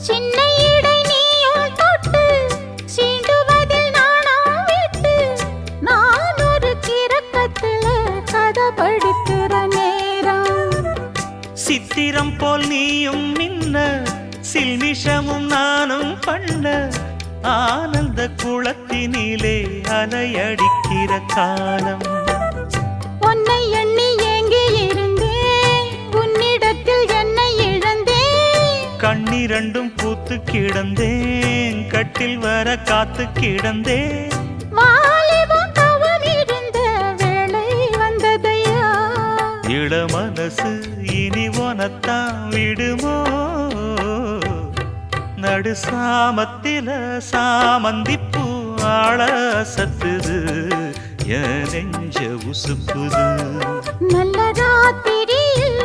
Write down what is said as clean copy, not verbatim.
சின்ன இடை நீயும் தொட்டு சீண்டுவதில் நாணம் விட்டு நான் ஒரு கிறக்கத்துல கதை படிக்கிற நேரம். சித்திரம் போல் நீயும் மின்ன சில்மிஷமும் நானும் பண்ண ஆனந்த குளத்தினிலே அலையடிக்கிற காலம். உன்னை எண்ணி ஏங்கி இருந்தேன் உன்னிடத்தில் என்னை இழந்தேன். கண்ணிரண்டும் பூத்து கிடந்தேன் கட்டில் வர காத்து கிடந்தேன். வாலிபம் தவம் இருந்த வேளை வந்ததையா. இள மனசு இனி உனத்தான் விடுமோ நடு சாமத்தில சாமந்திப்பூ ஆள சத்துது என் நெஞ்ச உசுப்புது. நல்ல ராத்திரியில்